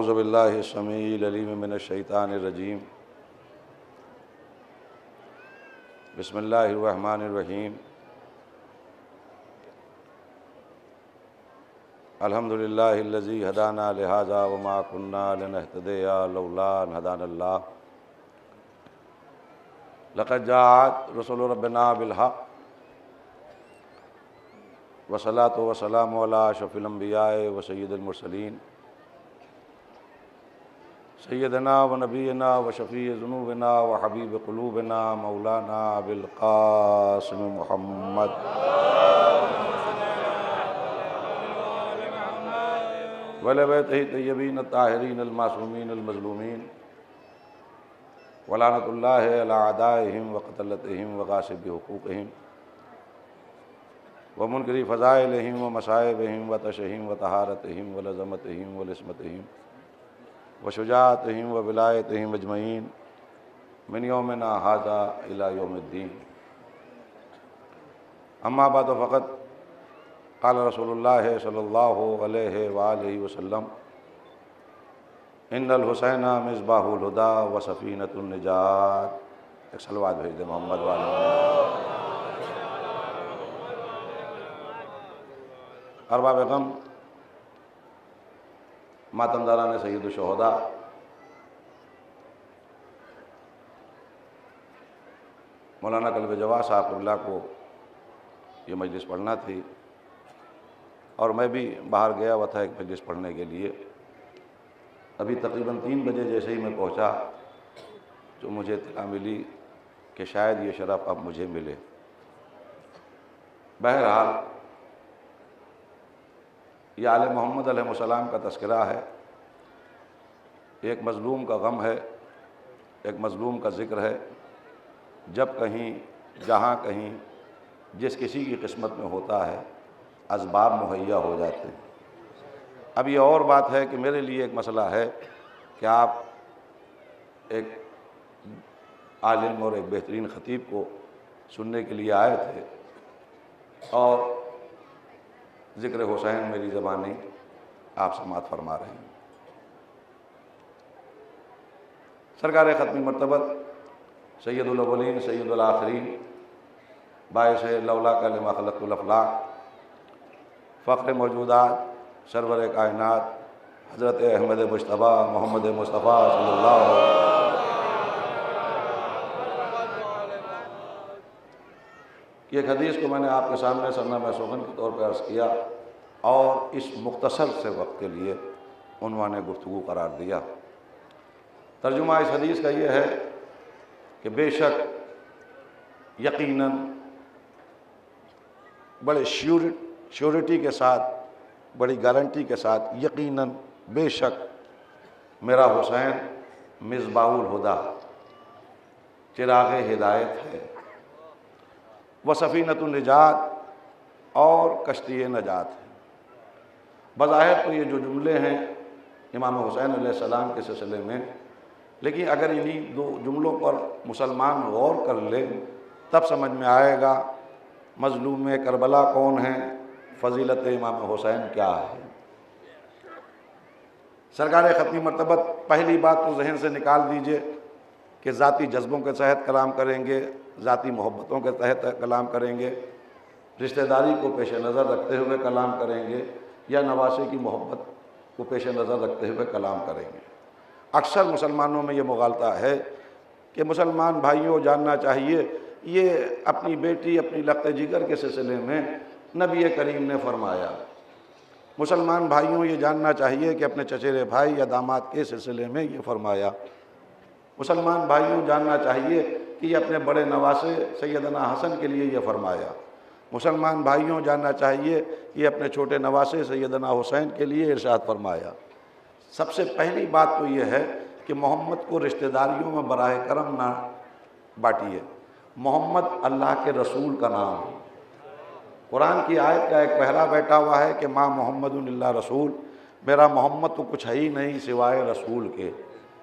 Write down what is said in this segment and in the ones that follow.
اعوذ باللہ السمیع العلیم من الشیطان الرجیم بسم اللہ الرحمن الرحیم الحمد للہ الذی ہدانا لہذا وما كنا لنہتدی لولا ان ہدانا اللہ لقد جاءت رسول ربنا بالحق والصلاة والسلام علی اشرف الانبیاء وسید المرسلین سیدنا و نبینا و شفیع ذنوبنا و حبیب قلوبنا مولانا ابوالقاسم محمد وعلی بیتہ الطیبین الطاہرین المعصومین المظلومین ولعنۃ اللہ علی اعدائہم وقتلتہم وغاصب حقوقہم ومنکری فضائلہم ومصائبہم وتشہم وطہارتہم ولظمتہم ولعصمتہم وشجاعتہم وولایتہم اجمعین من یومنا ھذا الی یوم الدین اما بعد فقط قال رسول اللہ صلی اللہ علیہ وآلہ وسلم ان الحسین مصباح الہدی وسفینۃ النجات۔ ایک صلوات بھیج دیں محمد والے۔ ارباب غم، ماتمداران سید الشہداء، مولانا قلب جواہ صاحب اللہ کو یہ مجلس پڑھنا تھی اور میں بھی باہر گیا ہوا تھا ایک مجلس پڑھنے کے لیے۔ ابھی تقریباً 3 بجے جیسے ہی میں پہنچا تو مجھے اطلاع ملی کہ شاید یہ شرف اب مجھے ملے۔ بہرحال یہ آل محمد علیہ السلام کا تذکرہ ہے، ایک مظلوم کا غم ہے، ایک مظلوم کا ذکر ہے۔ جب کہیں جہاں کہیں جس کسی کی قسمت میں ہوتا ہے اسباب مہیا ہو جاتے ہیں۔ اب یہ اور بات ہے کہ میرے لیے ایک مسئلہ ہے کہ آپ ایک عالم اور ایک بہترین خطیب کو سننے کے لیے آئے تھے اور ذکر حسین میری زبانی آپ سماعت فرما رہے ہیں۔ سرکار ختمی مرتبت سید الاولین سید الآخرین باعث لولا لما خلقت الافلاق فخر موجودات سرور کائنات حضرت احمد مجتبیٰ محمد مصطفیٰ صلی اللہ علیہ وسلم کی ایک حدیث کو میں نے آپ کے سامنے سرنامہ سخن کے طور پر عرض کیا اور اس مختصر سے وقت کے لیے عنوان گفتگو قرار دیا۔ ترجمہ اس حدیث کا یہ ہے کہ بے شک یقیناً بڑے شیورٹی کے ساتھ، بڑی گارنٹی کے ساتھ یقیناً بے شک میرا حسین مصباح الہدی چراغ ہدایت ہے، وسفینۃ النجات اور کشتی نجات ہے۔ بظاہر تو یہ جو جملے ہیں امام حسین علیہ السلام کے سلسلے میں، لیکن اگر انہی 2 جملوں پر مسلمان غور کر لے تب سمجھ میں آئے گا مظلوم کربلا کون ہیں، فضیلت امام حسین کیا ہے۔ سرکار ختمی مرتبت پہلی بات تو ذہن سے نکال دیجئے کہ ذاتی جذبوں کے تحت کلام کریں گے، ذاتی محبتوں کے تحت کلام کریں گے، رشتہ داری کو پیش نظر رکھتے ہوئے کلام کریں گے یا نواسے کی محبت کو پیش نظر رکھتے ہوئے کلام کریں گے۔ اکثر مسلمانوں میں یہ مغالطہ ہے کہ مسلمان بھائیوں جاننا چاہیے یہ اپنی بیٹی اپنی لقت جگر کے سلسلے میں نبی کریم نے فرمایا، مسلمان بھائیوں یہ جاننا چاہیے کہ اپنے چچیرے بھائی یا داماد کے سلسلے میں یہ فرمایا، مسلمان بھائیوں جاننا چاہیے کہ یہ اپنے بڑے نواسے سیدنا حسن کے لیے یہ فرمایا، مسلمان بھائیوں جاننا چاہیے یہ اپنے چھوٹے نواسے سیدنا حسین کے لیے ارشاد فرمایا۔ سب سے پہلی بات تو یہ ہے کہ محمد کو رشتہ داریوں میں براہ کرم نہ بانٹیے۔ محمد اللہ کے رسول کا نام ہے۔ قرآن کی آیت کا ایک پہرا بیٹھا ہوا ہے کہ ما محمد الا رسول، میرا محمد تو کچھ ہے ہی نہیں سوائے رسول کے،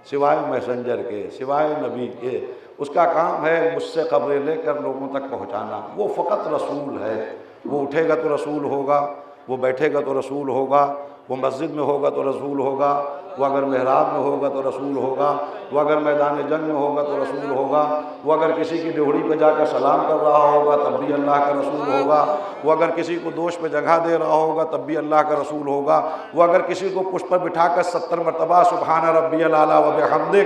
سوائے میسنجر کے، سوائے نبی کے۔ اس کا کام ہے مجھ سے خبریں لے کر لوگوں تک پہنچانا، وہ فقط رسول ہے۔ وہ اٹھے گا تو رسول ہوگا، وہ بیٹھے گا تو رسول ہوگا، وہ مسجد میں ہوگا تو رسول ہوگا، وہ اگر محراب میں ہوگا تو رسول ہوگا، وہ اگر میدان جنگ میں ہوگا تو رسول ہوگا، وہ اگر کسی کی ڈیوڑی پہ جا کر سلام کر رہا ہوگا تب بھی اللہ کا رسول ہوگا، وہ اگر کسی کو دوش پہ جگہ دے رہا ہوگا تب بھی اللہ کا رسول ہوگا، وہ اگر کسی کو پشت پر بٹھا کر 70 مرتبہ سبحان ربی الاعلیٰ و بحمدہ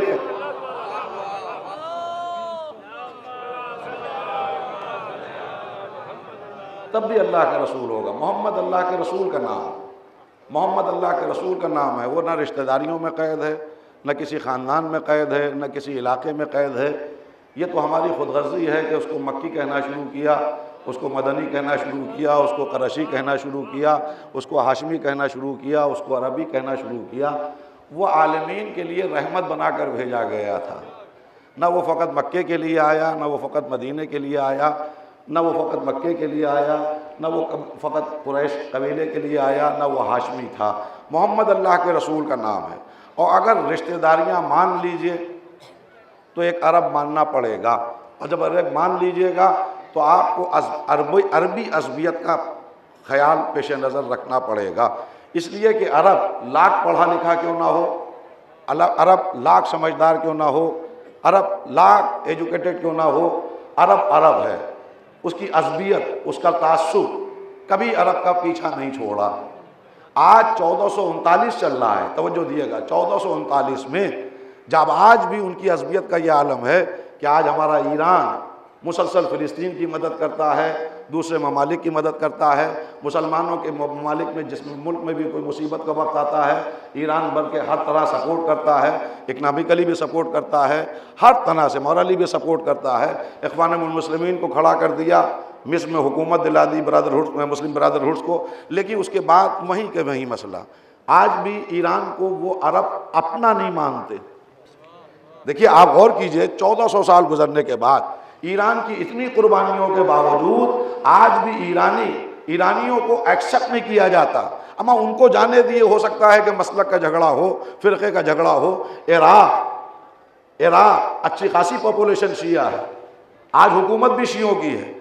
تب بھی اللہ کا رسول ہوگا۔ محمد اللہ کے رسول کا نام، محمد اللہ کے رسول کا نام ہے۔ وہ نہ رشتہ داریوں میں قید ہے، نہ کسی خاندان میں قید ہے، نہ کسی علاقے میں قید ہے۔ یہ تو ہماری خود غرضی ہے کہ اس کو مکی کہنا شروع کیا، اس کو مدنی کہنا شروع کیا، اس کو قرشی کہنا شروع کیا، اس کو ہاشمی کہنا شروع کیا، اس کو عربی کہنا شروع کیا۔ وہ عالمین کے لیے رحمت بنا کر بھیجا گیا تھا۔ نہ وہ فقط مکے کے لیے آیا، نہ وہ فقط مدینے کے لیے آیا، نہ وہ فقط مکے کے لیے آیا، نہ وہ فقط قریش قبیلے کے لیے آیا، نہ وہ ہاشمی تھا۔ محمد اللہ کے رسول کا نام ہے۔ اور اگر رشتہ داریاں مان لیجئے تو ایک عرب ماننا پڑے گا، اور جب عرب مان لیجئے گا تو آپ کو عربی عصبیت کا خیال پیش نظر رکھنا پڑے گا، اس لیے کہ عرب لاکھ پڑھا لکھا کیوں نہ ہو، عرب لاکھ سمجھدار کیوں نہ ہو، عرب لاکھ ایجوکیٹڈ کیوں نہ ہو، عرب عرب ہے۔ اس کی عصبیت، اس کا تعصب کبھی عرب کا پیچھا نہیں چھوڑا۔ آج 1439 چل رہا ہے، توجہ دیے گا، 1439 میں جب آج بھی ان کی عصبیت کا یہ عالم ہے کہ آج ہمارا ایران مسلسل فلسطین کی مدد کرتا ہے، دوسرے ممالک کی مدد کرتا ہے، مسلمانوں کے ممالک میں جس ملک میں بھی کوئی مصیبت کا وقت آتا ہے ایران بھر کے ہر طرح سپورٹ کرتا ہے، اکنامکلی بھی سپورٹ کرتا ہے، ہر طرح سے مورالی بھی سپورٹ کرتا ہے۔ اخوان المسلمین کو کھڑا کر دیا، مصر میں حکومت دلا دی مسلم برادرہڈز کو، لیکن اس کے بعد وہیں کے وہیں مسئلہ۔ آج بھی ایران کو وہ عرب اپنا نہیں مانتے۔ دیکھیے آپ غور کیجئے، 1400 سال گزرنے کے بعد ایران کی اتنی قربانیوں کے باوجود آج بھی ایرانیوں کو ایکسپٹ نہیں کیا جاتا۔ اما ان کو جانے دیے، ہو سکتا ہے کہ مسلک کا جھگڑا ہو، فرقے کا جھگڑا ہو۔ عراق اچھی خاصی پاپولیشن شیعہ ہے، آج حکومت بھی شیعوں کی ہے،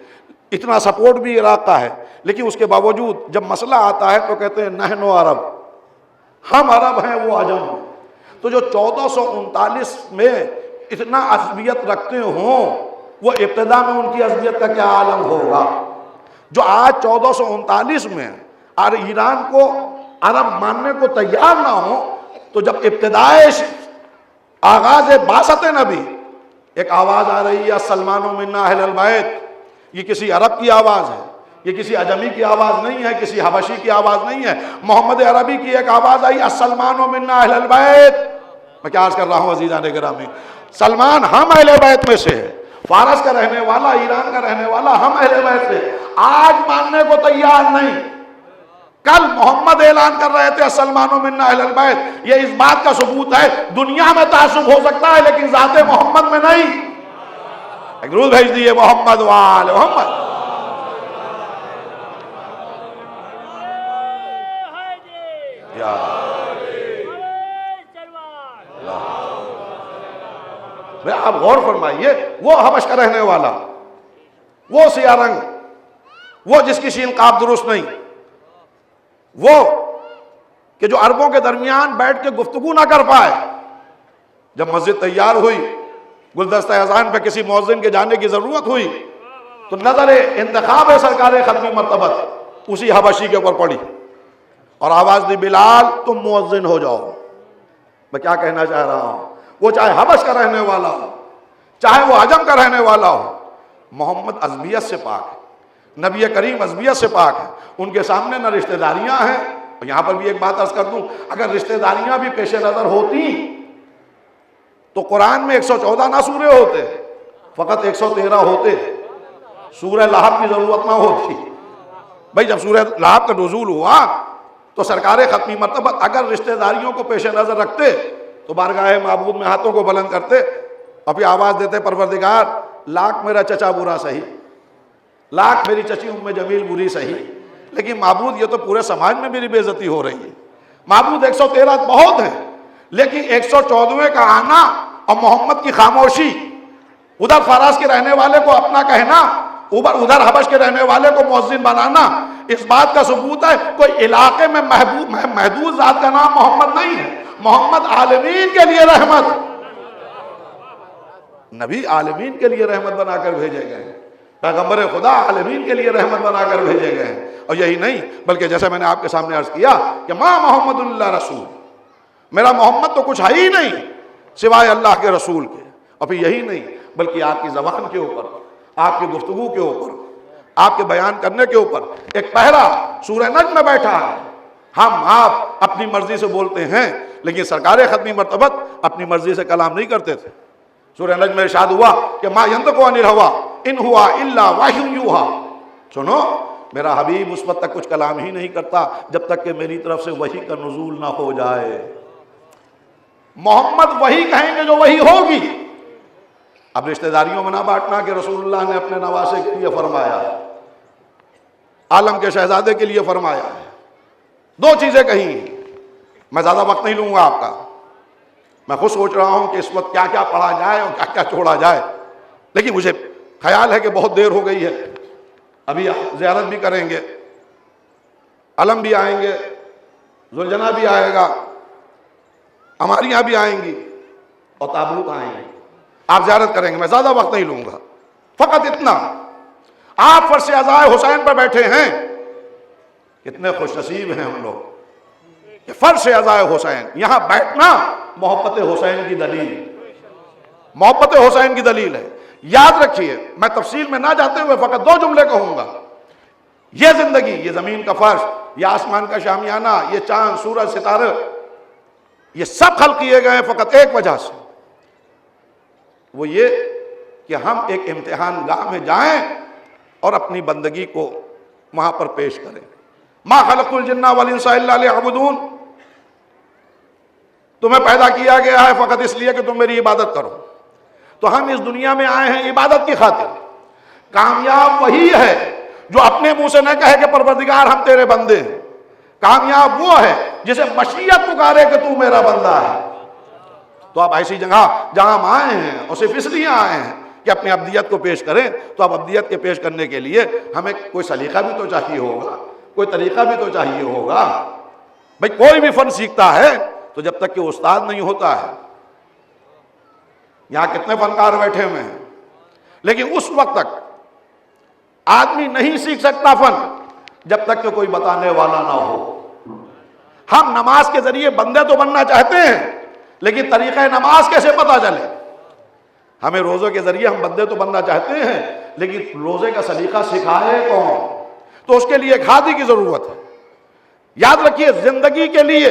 اتنا سپورٹ بھی عراق کا ہے، لیکن اس کے باوجود جب مسئلہ آتا ہے تو کہتے ہیں نحن عرب، ہم عرب ہیں وہ عجم ہیں۔ تو جو 1439 میں اتنا عصبیت رکھتے ہوں، وہ ابتدا میں ان کی عصبیت کا کیا عالم ہوگا؟ جو آج 1439 میں اور ایران کو عرب ماننے کو تیار نہ ہو، تو جب ابتدائے آغاز بعثت نبی ایک آواز آ رہی ہے سلمان منا اہل البیت، یہ کسی عرب کی آواز ہے، یہ کسی عجمی کی آواز نہیں ہے، کسی حبشی کی آواز نہیں ہے، محمد عربی کی ایک آواز آئی السلمان منا اہل البیت۔ میں کیا عرض کر رہا ہوں عزیزان گرامی، سلمان ہم اہل بیت میں سے ہے، فارس کا رہنے والا، ایران کا رہنے والا، ہم اہل بیت سے آج ماننے کو تیار نہیں۔ کل محمد اعلان کر رہے تھے سلمان منا اہل البیت، یہ اس بات کا ثبوت ہے دنیا میں تعصب ہو سکتا ہے لیکن ذات محمد میں نہیں۔ ایک درود بھیج دیئے محمد وآل محمد۔ آپ غور فرمائیے، وہ حبش کا رہنے والا، وہ سیاہ رنگ، وہ جس کی شین قاف درست نہیں، وہ کہ جو عربوں کے درمیان بیٹھ کے گفتگو نہ کر پائے، جب مسجد تیار ہوئی، گلدستہ اذان پہ کسی مؤذن کے جانے کی ضرورت ہوئی تو نظر انتخاب سرکار ختمی مرتبت اسی حبشی کے اوپر پڑی اور آواز دی بلال تم مؤذن ہو جاؤ۔ میں کیا کہنا چاہ رہا ہوں، وہ چاہے حبش کا رہنے والا ہو، چاہے وہ عجم کا رہنے والا ہو، محمد عصبیت سے پاک ہے، نبی کریم عصبیت سے پاک ہے، ان کے سامنے نہ رشتہ داریاں ہیں۔ اور یہاں پر بھی ایک بات عرض کر دوں، اگر رشتہ داریاں بھی پیش نظر ہوتی تو قرآن میں 114 نہ سورے ہوتے، فقط 113 ہوتے، سورہ لہب کی ضرورت نہ ہوتی۔ بھائی جب سورہ لہب کا نزول ہوا تو سرکار ختمی مرتبت اگر رشتہ داریوں کو پیش نظر رکھتے تو بارگاہ معبود میں ہاتھوں کو بلند کرتے اور پھر آواز دیتے پروردگار لاکھ میرا چچا برا صحیح، لاکھ میری چچی ام جمیل بری صحیح، لیکن معبود یہ تو پورے سماج میں میری بے عزتی ہو رہی ہے۔ معبود 113 بہت ہیں، لیکن 114ویں کا آنا اور محمد کی خاموشی، ادھر فارس کے رہنے والے کو اپنا کہنا ادھر حبش کے رہنے والے کو مؤذن بنانا اس بات کا ثبوت ہے کوئی علاقے میں محدود ذات کا نام محمد نہیں ہے، محمد عالمین کے لیے رحمت، نبی عالمین کے لیے رحمت بنا کر بھیجے گئے ہیں، پیغمبر خدا عالمین کے لیے رحمت بنا کر بھیجے گئے ہیں۔ اور یہی نہیں بلکہ جیسے میں نے آپ کے سامنے عرض کیا کہ ما محمد اللہ رسول، میرا محمد تو کچھ ہے ہی نہیں سوائے اللہ کے رسول کے۔ اور پھر یہی نہیں بلکہ آپ کی زبان کے اوپر، آپ کی گفتگو کے اوپر، آپ کے بیان کرنے کے اوپر ایک پہرا سورہ نجم میں بیٹھا ہے۔ ہم آپ اپنی مرضی سے بولتے ہیں لیکن سرکار ختمی مرتبت اپنی مرضی سے کلام نہیں کرتے تھے۔ سورہ نجم میں ارشاد ہوا کہ ما ینطق عن الہویٰ ان ہوا الا وحی یوحیٰ، سنو میرا حبیب اس وقت تک کچھ کلام ہی نہیں کرتا جب تک کہ میری طرف سے وحی کا نزول نہ ہو جائے۔ محمد وحی کہیں گے جو وحی ہوگی۔ اب رشتہ داریوں میں نہ بانٹنا کہ رسول اللہ نے اپنے نواسے کے لیے فرمایا، عالم کے شہزادے کے لیے فرمایا ہے، دو چیزیں کہیں۔ میں زیادہ وقت نہیں لوں گا آپ کا، میں خود سوچ رہا ہوں کہ اس وقت کیا کیا پڑھا جائے اور کیا کیا چھوڑا جائے، لیکن مجھے خیال ہے کہ بہت دیر ہو گئی ہے۔ ابھی زیارت بھی کریں گے، علم بھی آئیں گے، ذوالجناح بھی آئے گا، ہماریاں بھی آئیں گی اور تابوت آئیں گے، آپ زیارت کریں گے، میں زیادہ وقت نہیں لوں گا۔ فقط اتنا، آپ فرش عزائے حسین پر بیٹھے ہیں، کتنے خوش نصیب ہیں ہم لوگ کہ فرش عزائے حسین، یہاں بیٹھنا محبت حسین کی دلیل، محبت حسین کی دلیل ہے۔ یاد رکھیے، میں تفصیل میں نہ جاتے ہوئے فقط دو جملے کہوں گا۔ یہ زندگی، یہ زمین کا فرش، یہ آسمان کا شامیانہ، یہ چاند سورج ستارے، یہ سب خلق کیے گئے ہیں فقط ایک وجہ سے، وہ یہ کہ ہم ایک امتحان گاہ میں جائیں اور اپنی بندگی کو وہاں پر پیش کریں۔ ما خلقت الجن والانس الا لیعبدون، تمہیں پیدا کیا گیا ہے فقط اس لیے کہ تم میری عبادت کرو۔ تو ہم اس دنیا میں آئے ہیں عبادت کی خاطر۔ کامیاب وہی ہے جو اپنے منہ سے نہ کہے کہ پروردگار ہم تیرے بندے ہیں، کامیاب وہ ہے جسے مشیت پکارے کہ تو میرا بندہ ہے۔ تو آپ ایسی جگہ جہاں ہم آئے ہیں اور صرف اس لیے آئے ہیں کہ اپنی ابدیت کو پیش کریں، تو اب ابدیت کے پیش کرنے کے لیے ہمیں کوئی سلیقہ بھی تو چاہیے ہوگا، کوئی طریقہ بھی تو چاہیے ہوگا۔ بھئی کوئی بھی فن سیکھتا ہے تو جب تک کہ استاد نہیں ہوتا ہے، یہاں کتنے فنکار بیٹھے ہوئے ہیں، لیکن اس وقت تک آدمی نہیں سیکھ سکتا فن جب تک کہ کوئی بتانے والا نہ ہو۔ ہم نماز کے ذریعے بندے تو بننا چاہتے ہیں لیکن طریقہ نماز کیسے پتا چلے؟ ہمیں روزے کے ذریعے ہم بندے تو بننا چاہتے ہیں لیکن روزے کا سلیقہ سکھائے کون؟ تو اس کے لیے ایک ہادی کی ضرورت ہے۔ یاد رکھیے، زندگی کے لیے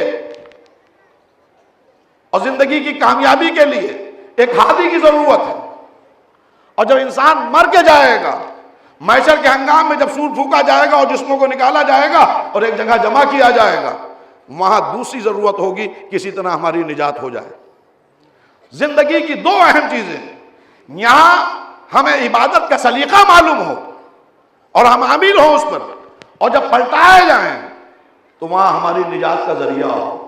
اور زندگی کی کامیابی کے لیے ایک ہادی کی ضرورت ہے۔ اور جب انسان مر کے جائے گا، محشر کے ہنگام میں جب سور پھونکا جائے گا اور جسموں کو نکالا جائے گا اور ایک جگہ جمع کیا جائے گا، وہاں دوسری ضرورت ہوگی کسی طرح ہماری نجات ہو جائے۔ زندگی کی دو اہم چیزیں، یہاں ہمیں عبادت کا سلیقہ معلوم ہو اور ہم عامل ہوں اس پر، اور جب پلٹائے جائیں تو وہاں ہماری نجات کا ذریعہ ہو۔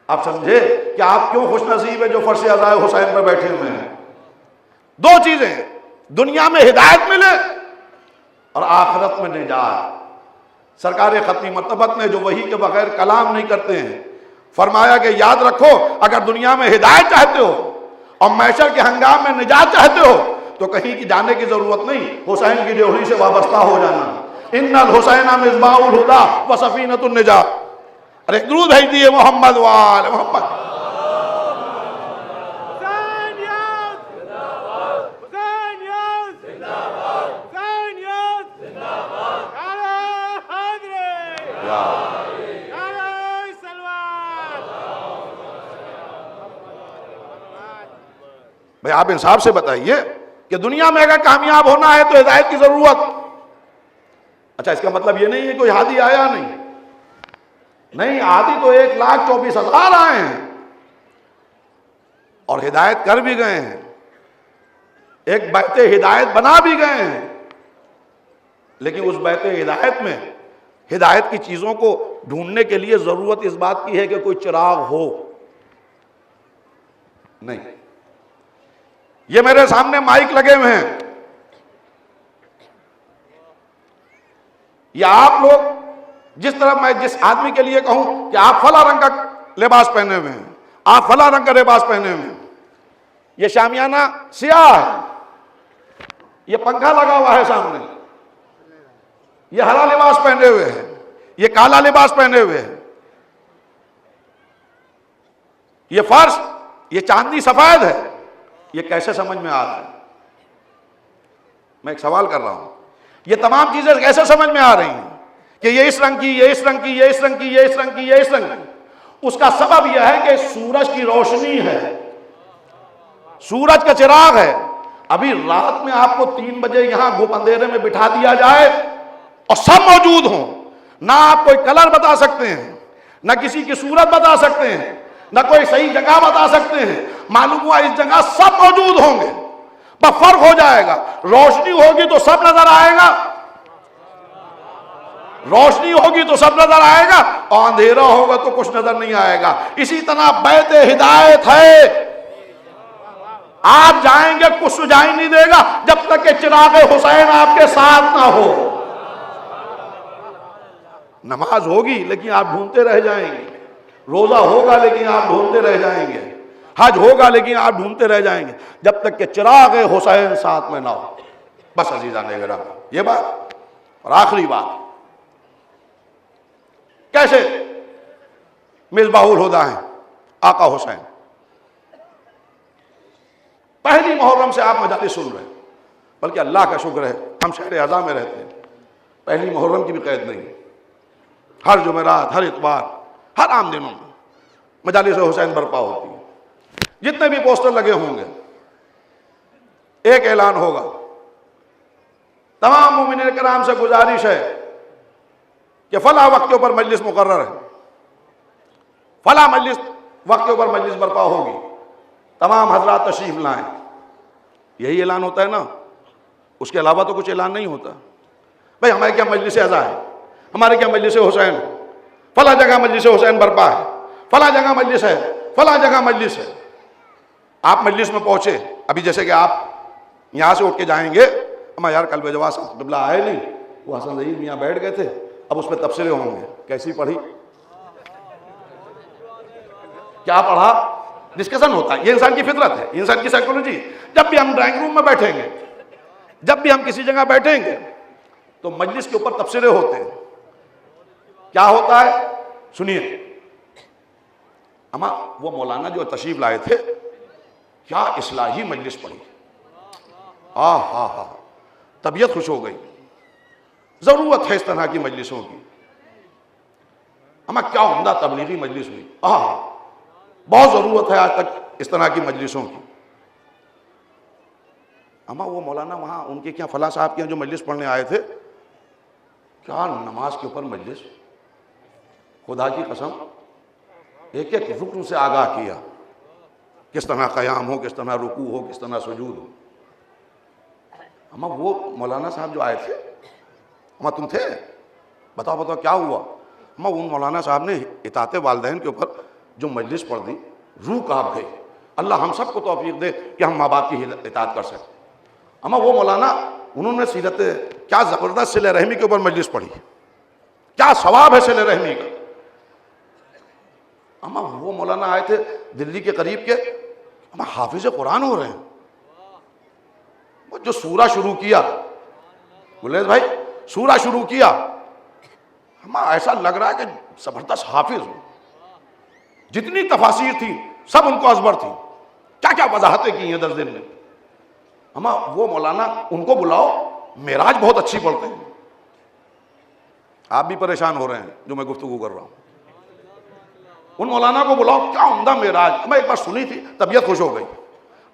آپ سمجھے کہ آپ کیوں خوش نصیب ہیں جو فرش عزائے حسین پر بیٹھے ہوئے ہیں؟ دو چیزیں، دنیا میں ہدایت ملے اور آخرت میں نجات۔ سرکار ختمی مرتبت نے جو وحی کے بغیر کلام نہیں کرتے ہیں، فرمایا کہ یاد رکھو اگر دنیا میں ہدایت چاہتے ہو اور محشر کے ہنگام میں نجات چاہتے ہو تو کہیں کی جانے کی ضرورت نہیں، حسین کی ڈیوڑی سے وابستہ ہو جانا۔ ان الحسین مصباح الہدی و سفینۃ النجات۔ اور ایک درود بھیج دیے محمد وآل محمد۔ بھئی آپ انصاف سے بتائیے کہ دنیا میں اگر کامیاب ہونا ہے تو ہدایت کی ضرورت۔ اچھا، اس کا مطلب یہ نہیں ہے کوئی ہادی آیا نہیں، ہادی تو 1,24,000 آئے ہیں اور ہدایت کر بھی گئے ہیں، ایک بیت ہدایت بنا بھی گئے ہیں، لیکن اس بیت ہدایت میں ہدایت کی چیزوں کو ڈھونڈنے کے لیے ضرورت اس بات کی ہے کہ کوئی چراغ ہو نہیں۔ یہ میرے سامنے مائک لگے ہوئے ہیں، یا آپ لوگ جس طرح میں جس آدمی کے لیے کہوں کہ آپ فلاں رنگ کا لباس پہنے ہوئے ہیں، آپ فلاں رنگ کا لباس پہنے ہوئے ہیں، یہ شامیانہ سیاہ ہے، یہ پنکھا لگا ہوا ہے سامنے، یہ ہرا لباس پہنے ہوئے ہیں، یہ کالا لباس پہنے ہوئے ہیں، یہ فرش، یہ چاندنی سفید ہے، یہ کیسے سمجھ میں آ رہا ہے؟ میں ایک سوال کر رہا ہوں، یہ تمام چیزیں کیسے سمجھ میں آ رہی ہیں کہ یہ اس رنگ کی، یہ اس رنگ کی، یہ اس رنگ کی، یہ اس رنگ کی، یہ اس رنگ کی؟ اس کا سبب یہ ہے کہ سورج کی روشنی ہے، سورج کا چراغ ہے۔ ابھی رات میں آپ کو 3 بجے یہاں گھپ اندھیرے میں بٹھا دیا جائے اور سب موجود ہوں، نہ آپ کوئی کلر بتا سکتے ہیں، نہ کسی کی صورت بتا سکتے ہیں، نہ کوئی صحیح جگہ بتا سکتے ہیں، معلوم ہوا اس جگہ سب موجود ہوں گے، بس فرق ہو جائے گا، روشنی ہوگی تو سب نظر آئے گا، روشنی ہوگی تو سب نظر آئے گا، اور اندھیرا ہوگا تو کچھ نظر نہیں آئے گا۔ اسی طرح بیت ہدایت ہے، آپ جائیں گے کچھ سجائی نہیں دے گا جب تک کہ چراغ حسین آپ کے ساتھ نہ ہو۔ نماز ہوگی لیکن آپ ڈھونڈتے رہ جائیں گے، روزہ ہوگا لیکن آپ ڈھونڈتے رہ جائیں گے، حج ہوگا لیکن آپ ڈھونڈتے رہ جائیں گے جب تک کہ چراغ حسین ساتھ میں نہ ہو۔ بس عزیزان گرامی، یہ بات۔ اور آخری بات، کیسے مصباح الہدیٰ ہیں آقا حسین؟ پہلی محرم سے آپ مجالس سن رہے ہیں، بلکہ اللہ کا شکر ہے ہم شہر اعظم میں رہتے ہیں، پہلی محرم کی بھی قید نہیں، ہر جمعرات، ہر اتوار، ہر عام دنوں میں مجالس حسین برپا ہوتی ہے۔ جتنے بھی پوسٹر لگے ہوں گے، ایک اعلان ہوگا، تمام مومنین کرام سے گزارش ہے کہ فلاں وقت کے اوپر مجلس مقرر ہے، فلاں مجلس وقت کے اوپر مجلس برپا ہوگی، تمام حضرات تشریف لائیں۔ یہی اعلان ہوتا ہے نا، اس کے علاوہ تو کچھ اعلان نہیں ہوتا۔ بھئی ہمارے کیا مجلس اعزا ہے، ہمارے کیا مجلس حسین، فلاں جگہ مجلس حسین برپا ہے، فلاں جگہ مجلس ہے، فلاں جگہ مجلس ہے۔ آپ مجلس میں پہنچے، ابھی جیسے کہ آپ یہاں سے اٹھ کے جائیں گے، اما یار کل بجوا صاحب قبلہ آئے نہیں، وہ حسن ظہیر میاں بیٹھ گئے تھے، اب اس پہ تبصرے ہوں گے، کیسی پڑھی، کیا پڑھا، ڈسکشن ہوتا ہے۔ یہ انسان کی فطرت ہے، یہ انسان کی سائیکولوجی۔ جب بھی ہم ڈرائنگ روم میں بیٹھیں گے، جب بھی ہم کسی جگہ بیٹھیں گے تو مجلس کے اوپر تبصرے ہوتے ہیں۔ کیا ہوتا ہے سنیے، اما وہ مولانا جو تشریف لائے تھے کیا اصلاحی مجلس پڑھی، طبیعت خوش ہو گئی، ضرورت ہے اس طرح کی مجلسوں کی۔ اما کیا عمدہ تبلیغی مجلس ہوئی، بہت ضرورت ہے آج تک اس طرح کی مجلسوں کی۔ اما وہ مولانا وہاں ان کے کیا فلاں صاحب کے جو مجلس پڑھنے آئے تھے، کیا نماز کے اوپر مجلس، خدا کی قسم ایک ایک رکن سے آگاہ کیا، کس طرح قیام ہو، کس طرح رکوع ہو، کس طرح سجود ہو۔ اما وہ مولانا صاحب جو آئے تھے، اما تم تھے، بتاؤ کیا ہوا؟ اما ان مولانا صاحب نے اطاعت والدین کے اوپر جو مجلس پڑھ دی، روح کانپ گئی۔ اللہ ہم سب کو توفیق دے کہ ہم ماں باپ کی اطاعت کر سکیں۔ اما وہ مولانا، انہوں نے سیرت، کیا زبردست صلہ رحمی کے اوپر مجلس پڑھی، کیا ثواب ہے صلہ رحمی کا۔ اما وہ مولانا آئے تھے دلی کے قریب کے، اما حافظ قرآن ہو رہے ہیں، وہ جو سورہ شروع کیا، گلیز بھائی سورہ شروع کیا، اما ایسا لگ رہا ہے کہ زبردست حافظ ہو، جتنی تفاسیر تھی سب ان کو ازبر تھی، کیا کیا وضاحتیں کی ہیں 10 دن میں۔ اما وہ مولانا ان کو بلاؤ، معراج بہت اچھی پڑھتے ہیں۔ آپ بھی پریشان ہو رہے ہیں جو میں گفتگو کر رہا ہوں، ان مولانا کو بلاؤ، کیا عمدہ معراج، میں ایک بار سنی تھی طبیعت خوش ہو گئی۔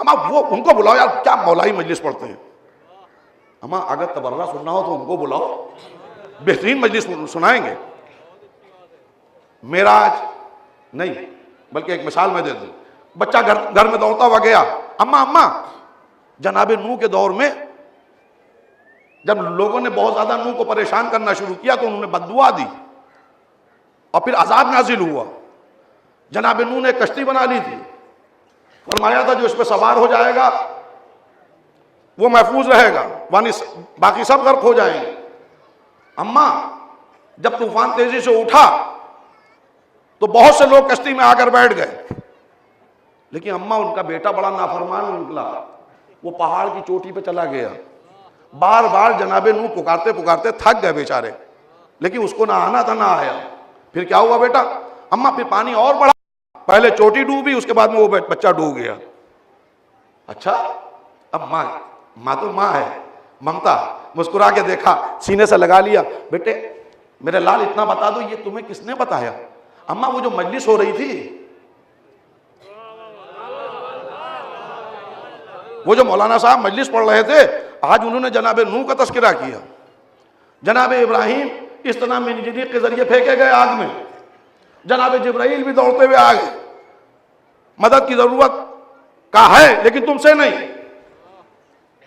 اما وہ ان کو بلاؤ یار، کیا مولائی مجلس پڑھتے ہیں۔ اما اگر تبرہ سننا ہو تو ان کو بلاؤ، بہترین مجلس سنائیں گے۔ معراج نہیں، بلکہ ایک مثال میں دے دوں، بچہ گھر میں دوڑتا ہوا گیا، اما جناب نوح کے دور میں جب لوگوں نے بہت زیادہ نوح کو پریشان کرنا شروع کیا تو انہوں نے بد دعا دی اور پھر عذاب نازل ہوا۔ جناب نوح نے کشتی بنا لی تھی، فرمایا تھا جو اس پہ سوار ہو جائے گا وہ محفوظ رہے گا، باقی سب غرق ہو جائیں گے۔ اماں جب طوفان تیزی سے اٹھا تو بہت سے لوگ کشتی میں آ کر بیٹھ گئے، لیکن اماں ان کا بیٹا بڑا نافرمان نکلا، وہ پہاڑ کی چوٹی پہ چلا گیا، بار بار جناب نوح پکارتے پکارتے تھک گئے بیچارے، لیکن اس کو نہ آنا تھا نہ آیا۔ پھر کیا ہوا بیٹا؟ اماں پھر پانی اور بڑھا، پہلے چوٹی ڈوبی، اس کے بعد میں وہ بچہ ڈوب گیا۔ اچھا، اب ماں تو ماں ہے، ممتا مسکرا کے دیکھا، سینے سے لگا لیا، بیٹے میرے لال اتنا بتا دو یہ تمہیں کس نے بتایا؟ اماں وہ جو مجلس ہو رہی تھی، وہ جو مولانا صاحب مجلس پڑھ رہے تھے، آج انہوں نے جناب نوح کا تذکرہ کیا، جناب ابراہیم اس طرح منجنیق کے ذریعے پھینکے گئے آگ میں، جناب جبرائیل بھی دوڑتے ہوئے آ گئے، مدد کی ضرورت کا ہے لیکن تم سے نہیں،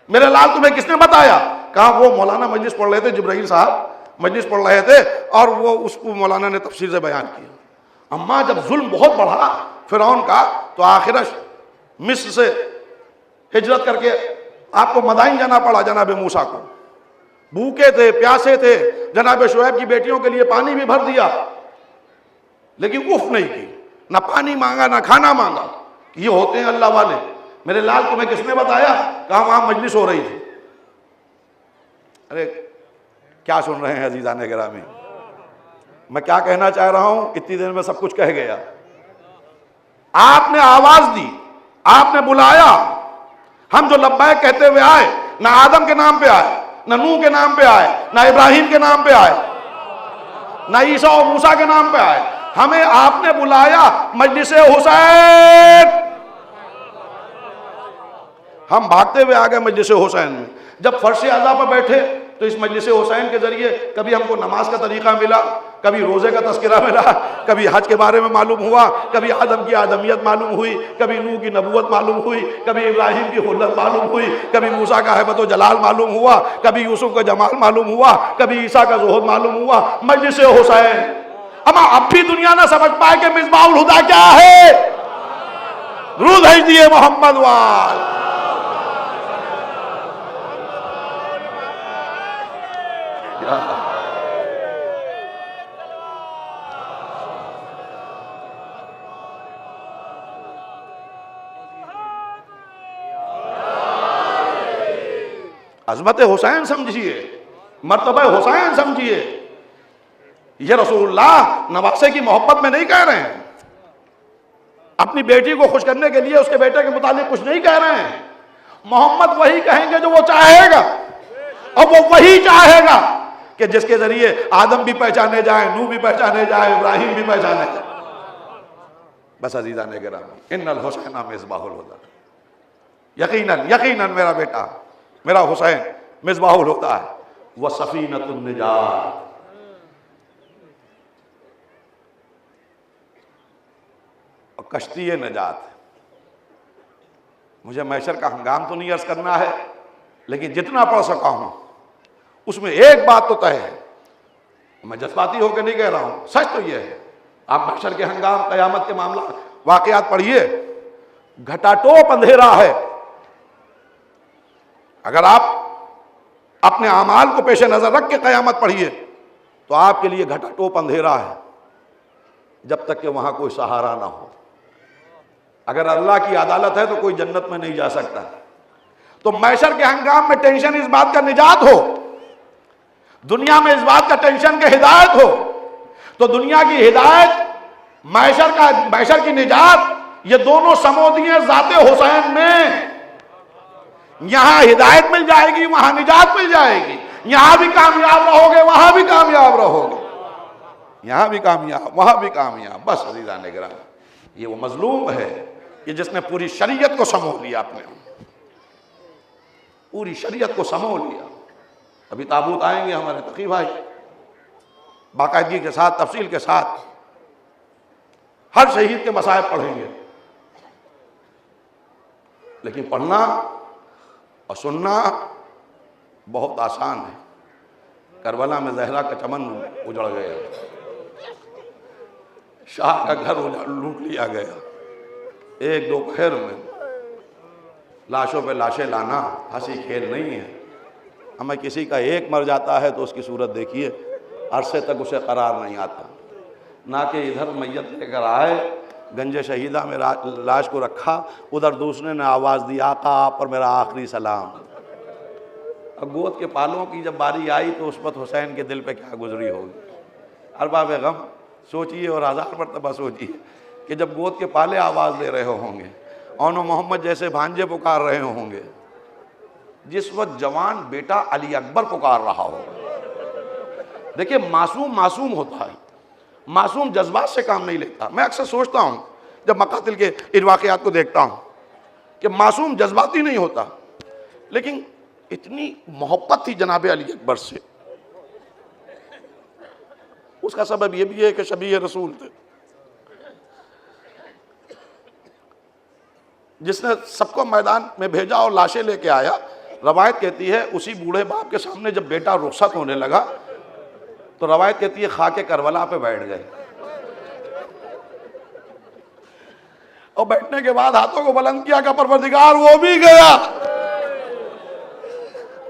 میرے لال تمہیں کس نے بتایا؟ کہا وہ مولانا مجلس پڑھ رہے تھے، جبرائیل صاحب مجلس پڑھ رہے تھے، اور وہ اس کو مولانا نے تفصیل سے بیان کیا۔ اماں جب ظلم بہت بڑھا فرعون کا تو آخر مصر سے ہجرت کر کے آپ کو مدائن جانا پڑا، جناب موسیٰ کو بھوکے تھے پیاسے تھے، جناب شعیب کی بیٹیوں کے لیے پانی بھی بھر دیا لیکن اف نہیں کی، نہ پانی مانگا نہ کھانا مانگا۔ یہ ہوتے ہیں اللہ والے۔ میرے لال تمہیں کس نے بتایا؟ کہا وہاں مجلس ہو رہی تھی۔ ارے کیا سن رہے ہیں عزیزان گرامی؟ میں کیا کہنا چاہ رہا ہوں؟ اتنی دیر میں سب کچھ کہہ گیا۔ آپ نے آواز دی، آپ نے بلایا، ہم جو لبیک کہتے ہوئے آئے، نہ آدم کے نام پہ آئے، نہ نوح کے نام پہ آئے، نہ ابراہیم کے نام پہ آئے، نہ عیسیٰ اور موسیٰ کے نام پہ آئے، ہمیں آپ نے بلایا مجلس حسین۔ ہم بھاگتے ہوئے آ گئے مجلس حسین میں۔ جب فرش اعلیٰ پر بیٹھے تو اس مجلس حسین کے ذریعے کبھی ہم کو نماز کا طریقہ ملا، کبھی روزے کا تذکرہ ملا، کبھی حج کے بارے میں معلوم ہوا، کبھی آدم کی آدمیت معلوم ہوئی، کبھی نوح کی نبوت معلوم ہوئی، کبھی ابراہیم کی خلت معلوم ہوئی، کبھی موسیٰ کا ہیبت و جلال معلوم ہوا، کبھی یوسف کا جمال معلوم ہوا، کبھی عیسیٰ کا زہد معلوم ہوا۔ مجلس حسین۔ اما اب بھی دنیا نہ سمجھ پائے کہ مصباح الہدیٰ کیا ہے؟ درود بھیج دیے محمد وال۔ عظمت حسین سمجھیے، مرتبہ حسین سمجھیے۔ یہ رسول اللہ نواسے کی محبت میں نہیں کہہ رہے ہیں، اپنی بیٹی کو خوش کرنے کے لیے اس کے بیٹے کے متعلق کچھ نہیں کہہ رہے ہیں۔ محمد وہی کہیں گے جو وہ چاہے گا، اور وہ وہی چاہے گا کہ جس کے ذریعے آدم بھی پہچانے جائیں، نوح بھی پہچانے جائیں، ابراہیم بھی پہچانے جائیں۔ بس عزیزان گرامی، ان الحسین مصباح الہدیٰ، یقیناً یقیناً میرا بیٹا میرا حسین مصباح الہدیٰ ہے، وہ سفینۃ النجات، اور کشتی نجات ہے۔ مجھے محشر کا ہنگام تو نہیں عرض کرنا ہے، لیکن جتنا پڑھ سکا ہوں اس میں ایک بات تو طے ہے، میں جذباتی ہو کے نہیں کہہ رہا ہوں، سچ تو یہ ہے۔ آپ محشر کے ہنگام، قیامت کے معاملہ واقعات پڑھیے، گھٹا ٹوپ اندھیرا ہے۔ اگر آپ اپنے اعمال کو پیش نظر رکھ کے قیامت پڑھیے تو آپ کے لیے گھٹا ٹوپ اندھیرا ہے، جب تک کہ وہاں کوئی سہارا نہ ہو۔ اگر اللہ کی عدالت ہے تو کوئی جنت میں نہیں جا سکتا۔ تو محشر کے ہنگام میں ٹینشن اس بات کا نجات ہو، دنیا میں اس بات کا ٹینشن کہ ہدایت ہو، تو دنیا کی ہدایت، محشر کی نجات، یہ دونوں سمودی ہیں ذات حسین میں۔ یہاں ہدایت مل جائے گی، وہاں نجات مل جائے گی، یہاں بھی کامیاب رہو گے وہاں بھی کامیاب رہو گے، یہاں بھی کامیاب وہاں بھی کامیاب۔ بس عزیزان گرامی، یہ وہ مظلوم ہے کہ جس نے پوری شریعت کو سمو لیا، اپنے پوری شریعت کو سمو لیا۔ ابھی تابوت آئیں گے ہمارے تقی بھائی، باقاعدگی کے ساتھ، تفصیل کے ساتھ ہر شہید کے مصائب پڑھیں گے، لیکن پڑھنا اور سننا بہت آسان ہے۔ کربلا میں زہرا کا چمن اجڑ گیا، شاہ کا گھر لوٹ لیا گیا، ایک دوپہر میں لاشوں پہ لاشیں لانا ہنسی کھیل نہیں ہے۔ ہمیں کسی کا ایک مر جاتا ہے تو اس کی صورت دیکھیے، عرصے تک اسے قرار نہیں آتا، نہ کہ ادھر میت لے کر آئے گنج شہیدہ میں لاش کو رکھا، ادھر دوسرے نے آواز دی آقا آپ پر میرا آخری سلام۔ اب گود کے پالوں کی جب باری آئی تو اس وقت حسین کے دل پہ کیا گزری ہوگی۔ ارباب غم سوچئے اور ہزار مرتبہ سوچئے کہ جب گود کے پالے آواز دے رہے ہوں گے، اون و محمد جیسے بھانجے پکار رہے ہوں گے، جس وقت جوان بیٹا علی اکبر پکار رہا ہو۔ دیکھیں معصوم ہوتا ہے، معصوم جذبات سے کام نہیں لیتا۔ میں اکثر سوچتا ہوں جب مقاتل کے ان واقعات کو دیکھتا ہوں کہ معصوم جذباتی نہیں ہوتا، لیکن اتنی محبت تھی جناب علی اکبر سے۔ اس کا سبب یہ بھی ہے کہ شبیہ رسول تھے، جس نے سب کو میدان میں بھیجا اور لاشیں لے کے آیا۔ روایت کہتی ہے اسی بوڑھے باپ کے سامنے جب بیٹا رخصت ہونے لگا تو روایت کہتی ہے خاک کربلا پہ بیٹھ گئے، اور بیٹھنے کے بعد ہاتھوں کو بلند کیا کہ پروردگار وہ بھی گیا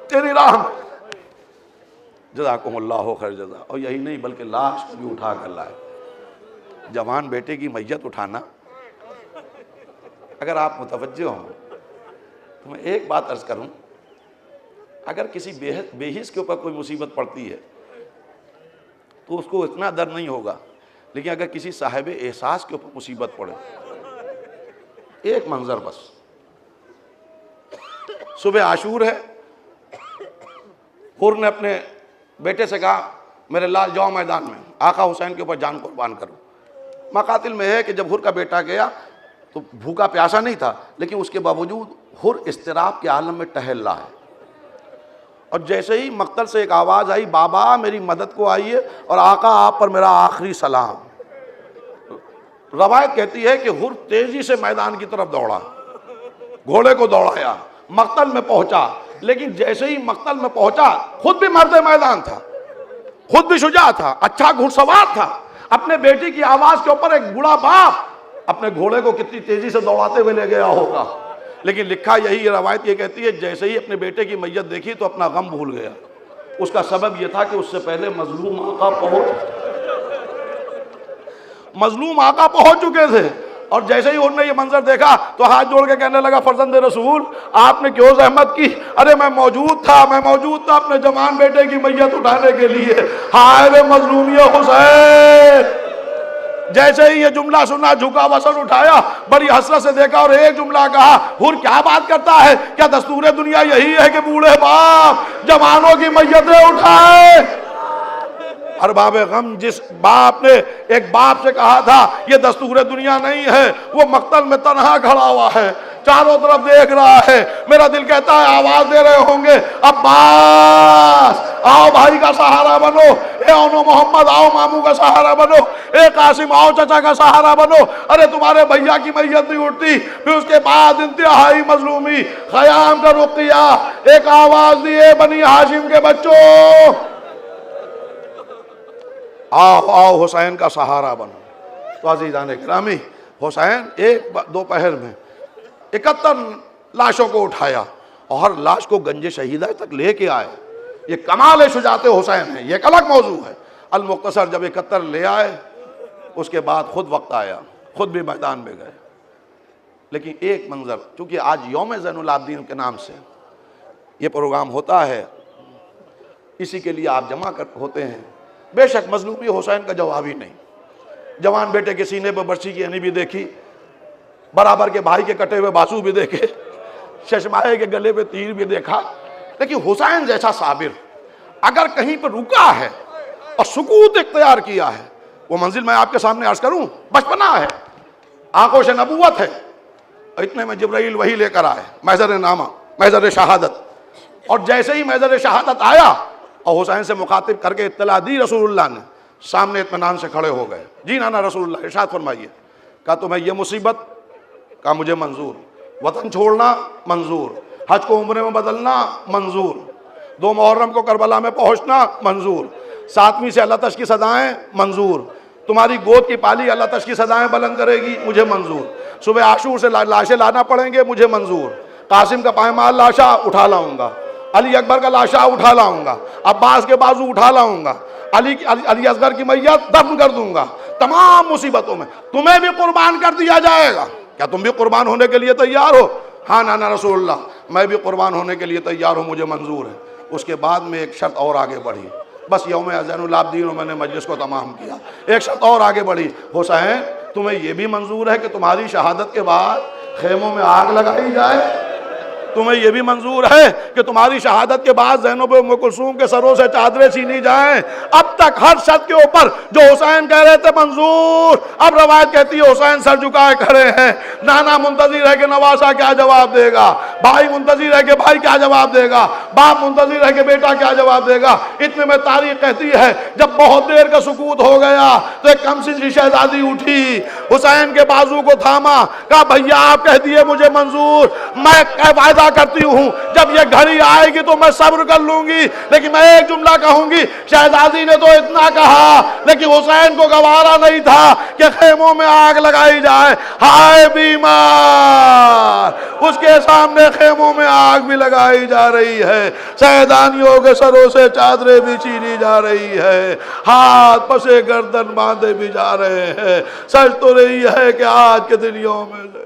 تیری راہ میں، جزاکم اللہ خیر جزا۔ اور یہی نہیں بلکہ لاش کو بھی اٹھا کر لائے۔ جوان بیٹے کی میت اٹھانا، اگر آپ متوجہ ہوں تو میں ایک بات عرض کروں، اگر کسی بے حس کے اوپر کوئی مصیبت پڑتی ہے تو اس کو اتنا درد نہیں ہوگا، لیکن اگر کسی صاحب احساس کے اوپر مصیبت پڑے، ایک منظر بس، صبح عاشور ہے، حر نے اپنے بیٹے سے کہا میرے لال جاؤ میدان میں، آقا حسین کے اوپر جان قربان کرو۔ مقاتل میں ہے کہ جب حر کا بیٹا گیا تو بھوکا پیاسا نہیں تھا، لیکن اس کے باوجود حر اضطراب کے عالم میں ٹہل رہا ہے، اور جیسے ہی مقتل سے ایک آواز آئی بابا میری مدد کو آئیے اور آقا آپ پر میرا آخری سلام۔ روایت کہتی ہے کہ حر تیزی سے میدان کی طرف دوڑا، گھوڑے کو دوڑایا، مقتل میں پہنچا، لیکن جیسے ہی مقتل میں پہنچا خود بھی مرد میدان تھا، خود بھی شجاع تھا، اچھا گھڑ سوار تھا، اپنے بیٹی کی آواز کے اوپر ایک بوڑھا باپ اپنے گھوڑے کو کتنی تیزی سے دوڑاتے ہوئے لے گیا ہوگا، لیکن لکھا یہی روایت یہ کہتی ہے جیسے ہی اپنے بیٹے کی میت دیکھی تو اپنا غم بھول گیا۔ اس کا سبب یہ تھا کہ اس سے پہلے مظلوم آقا پہنچ چکے تھے، اور جیسے ہی انہوں نے یہ منظر دیکھا تو ہاتھ جوڑ کے کہنے لگا فرزند رسول آپ نے کیوں زحمت کی؟ ارے میں موجود تھا اپنے جوان بیٹے کی میت اٹھانے کے لیے، ہائے رے مظلومی حسین۔ جیسے ہی یہ جملہ سنا جھکا وسن اٹھایا، بڑی حسرت سے دیکھا اور ایک جملہ کہا حر کیا بات کرتا ہے، کیا دستور دنیا یہی ہے کہ بوڑھے باپ جوانوں کی میتیں اٹھائے؟ ارباب غم جس باپ نے ایک باپ سے کہا تھا یہ دستور دنیا نہیں ہے، وہ مقتل میں تنہا کھڑا ہوا ہے، چاروں طرف دیکھ رہا ہے۔ میرا دل کہتا ہے آواز دے رہے ہوں گے عباس آؤ بھائی کا سہارا بنو، اے اونو محمد آؤ ماموں کا سہارا بنو، اے قاسم آؤ چچا کا سہارا بنو۔ ارے تمہارے بھیا کی میت نہیں اٹھتی۔ پھر اس کے بعد انتہائی مظلومی، خیام کا رخ کیا، ایک آواز دی اے بنی ہاشم کے بچوں آؤ حسین کا سہارا بنو۔ تو عزیزان اکرامی حسین ایک دوپہر میں 71 لاشوں کو اٹھایا اور ہر لاش کو گنج شہیدہ تک لے کے آئے۔ یہ کمال شجاعت حسین ہے، یہ ایک الگ موضوع ہے۔ المختصر جب 71 لے آئے اس کے بعد خود وقت آیا، خود بھی میدان میں گئے۔ لیکن ایک منظر، چونکہ آج یوم زین العابدین کے نام سے یہ پروگرام ہوتا ہے، اسی کے لیے آپ جمع ہوتے ہیں۔ بے شک مظلومی حسین کا جواب ہی نہیں۔ جوان بیٹے کے سینے پہ برچی کی ہنی بھی دیکھی، برابر کے بھائی کے کٹے ہوئے بازو بھی دیکھے، ششمائے کے گلے پہ تیر بھی دیکھا، لیکن حسین جیسا صابر اگر کہیں پہ رکا ہے اور سکوت اختیار کیا ہے، وہ منزل میں آپ کے سامنے عرض کروں بچپنا ہے، آغوش نبوت ہے۔ اتنے میں جبرائیل وحی لے کر آئے، محضر نامہ، محضر شہادت، اور جیسے ہی محضر شہادت آیا اور حسین سے مخاطب کر کے اطلاع دی رسول اللہ نے، سامنے اطمینان سے کھڑے ہو گئے۔ جی نانا رسول اللہ ارشاد فرمائیے۔ کہا تمہیں یہ مصیبت؟ کہا مجھے منظور، وطن چھوڑنا منظور، حج کو عمرے میں بدلنا منظور، 2 محرم کو کربلا میں پہنچنا منظور، 7ویں سے اللہ تش کی صدائیں منظور، تمہاری گود کی پالی اللہ تش کی صدائیں بلند کرے گی مجھے منظور، صبح عاشور سے لاشیں لانا پڑیں گے مجھے منظور، قاسم کا پائمال لاشا اٹھا لاؤں گا، علی اکبر کا لاشا اٹھا لاؤں گا، عباس کے بازو اٹھا لاؤں گا، علی اصغر کی میت دفن کر دوں گا، تمام مصیبتوں میں تمہیں بھی قربان کر دیا جائے گا۔ کیا تم بھی قربان ہونے کے لیے تیار ہو؟ ہاں نانا رسول اللہ، میں بھی قربان ہونے کے لیے تیار ہوں، مجھے منظور ہے۔ اس کے بعد میں ایک شرط اور آگے بڑھی، بس یوم زین العابدین میں نے مجلس کو تمام کیا، ایک شرط اور آگے بڑھی، حسین تمہیں یہ بھی منظور ہے کہ تمہاری شہادت کے بعد خیموں میں آگ لگائی جائے؟ تمہیں یہ بھی منظور ہے کہ تمہاری شہادت کے بعد زینب ام کلثوم کے سروں سے چادریں چھینی جائیں؟ اب تک ہر شرط کے اوپر جو حسین کہہ رہے تھے منظور، اب روایت کہتی ہے حسین سر جھکائے کھڑے ہیں، نانا منتظر ہے کہ نواسا کیا جواب دے گا، بھائی منتظر ہے کہ بھائی کیا جواب دے گا، باپ منتظر ہے کہ بیٹا کیا جواب دے گا۔ اتنے میں تاریخ کہتی ہے جب بہت دیر کا سکوت ہو گیا تو ایک کم سن شہزادی اٹھی، حسین کے بازو کو تھاما، کہا بھیا آپ کہہ دیے مجھے منظور، میں وعدہ کرتی ہوں جب یہ گھڑی آئے گی تو میں صبر کر لوں گی، لیکن میں ایک جملہ کہوں گی۔ شہزادی نے تو اتنا کہا لیکن حسین کو گوارا نہیں تھا کہ خیموں میں آگ لگائی جائے۔ ہائے بیمار، اس کے سامنے خیموں میں آگ بھی لگائی جا رہی ہے، سیدانیوں کے سروں سے چادریں بھی چھینی جا رہی ہے، ہاتھ پسے گردن باندھے بھی جا رہے ہیں۔ سچ تو رہی ہے کہ آج کے دن یوم حسین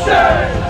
Shame!